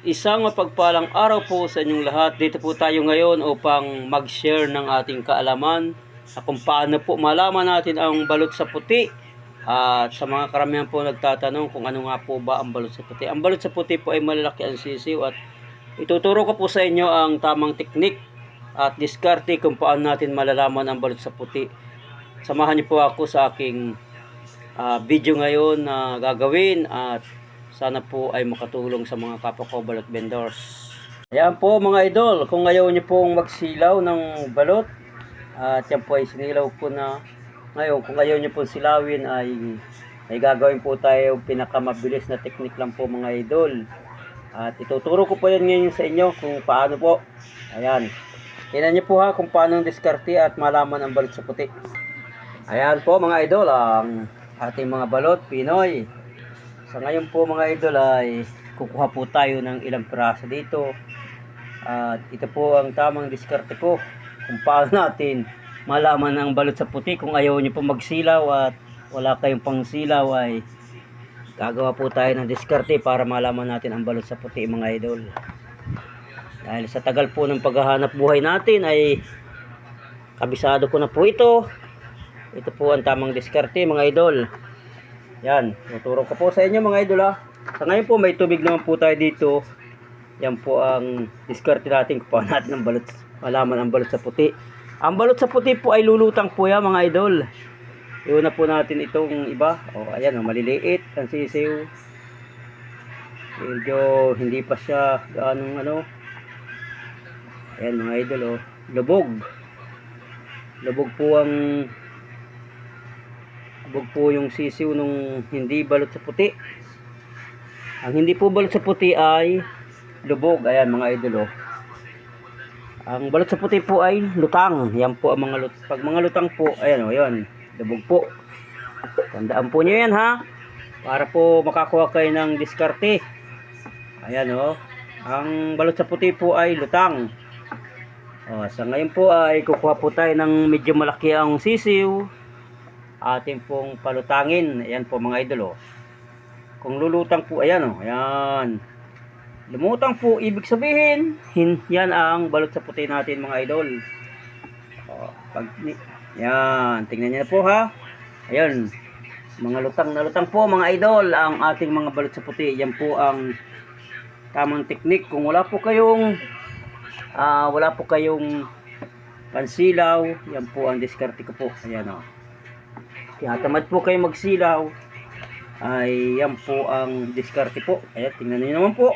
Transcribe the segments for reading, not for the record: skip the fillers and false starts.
Isang mapagpalang araw po sa inyong lahat. Dito po tayo ngayon upang mag-share ng ating kaalaman sa kung paano po malaman natin ang balot sa puti. At sa mga karamihan po nagtatanong kung ano nga po ba ang balot sa puti. Ang balot sa puti po ay malalaki ang sisiw at ituturo ko po sa inyo ang tamang teknik at diskarte kung paano natin malalaman ang balot sa puti. Samahan niyo po ako sa aking video ngayon na gagawin at sana po ay makatulong sa mga kapwa ko balot vendors. Ayan po mga idol, kung ayaw niyo pong magsilaw ng balot at yan po ay sinilaw ko na ngayon, kung ayaw niyo pong silawin ay gagawin po tayo pinakamabilis na teknik lang po mga idol. At ituturo ko po yan ngayon sa inyo kung paano po. Ayan, tingnan niyo po ha kung paano diskarte at malaman ang balot sa puti. Ayan po mga idol, ang ating mga balot Pinoy. Sa ngayon po mga idol ay kukuha po tayo ng ilang piraso dito. At ito po ang tamang diskarte po kung paano natin malaman ang balot sa puti. Kung ayaw nyo po magsilaw at wala kayong pangsilaw ay gagawa po tayo ng diskarte para malaman natin ang balot sa puti mga idol. Dahil sa tagal po ng paghahanap buhay natin ay kabisado ko na po ito. Ito po ang tamang diskarte mga idol. Yan, tuturo ko po sa inyo mga idol ha. Sa ngayon po may tubig naman po tayo dito. Yan po ang diskarte natin kung paano natin ang balot, malaman ang balot sa puti. Ang balot sa puti po ay lulutang po yan mga idol. Iuna po natin itong iba. O ayan, maliliit ang sisiw. Medyo hindi pa siya gaanong ano. Ayan mga idol o. Lubog. Lubog po yung sisiw nung hindi balot sa puti. Ang hindi po balot sa puti ay lubog. Ayan mga idol oh. Ang balot sa puti po ay lutang. Yan po ang mga pag mga lutang po, ayan oh, yan. Lubog po. Tandaan po niyo yan ha. Para po makakuha kayo ng diskarte. Ayan oh. Ang balot sa puti po ay lutang. Oh, sa ngayon po ay kukuha po tayo ng medyo malaki ang sisiw. Atin pong palutangin. Ayan po mga idol oh. Kung lulutang po, ayan oh, ayan. Lumutang po, ibig sabihin yan ang balot sa puti natin mga idol. Oh, yan, tingnan niyo na po ha. Ayan, mga lutang na lutang po mga idol ang ating mga balot sa puti. Yan po ang tamang teknik. Kung wala po kayong pansilaw, yan po ang diskarte ko po. Ayan oh. Kaya tamad po kayo magsilaw ay yan po ang diskarte po. Ayan, tingnan niyo naman po.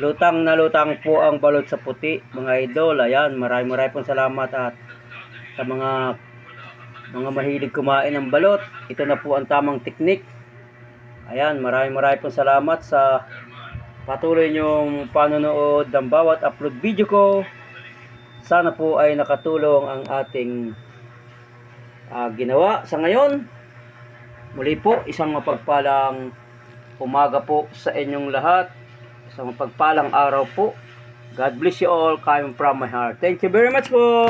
Lutang na lutang po ang balot sa puti mga idol. Ayan, maraming pong salamat at sa mga mahilig kumain ng balot. Ito na po ang tamang teknik. Ayan, maraming pong salamat sa patuloy niyong panonood ng bawat upload video ko. Sana po ay nakatulong ang ating ginawa sa ngayon. Muli po, isang mapagpalang umaga po sa inyong lahat. Isang mapagpalang araw po. God bless you all, coming from my heart. Thank you very much po.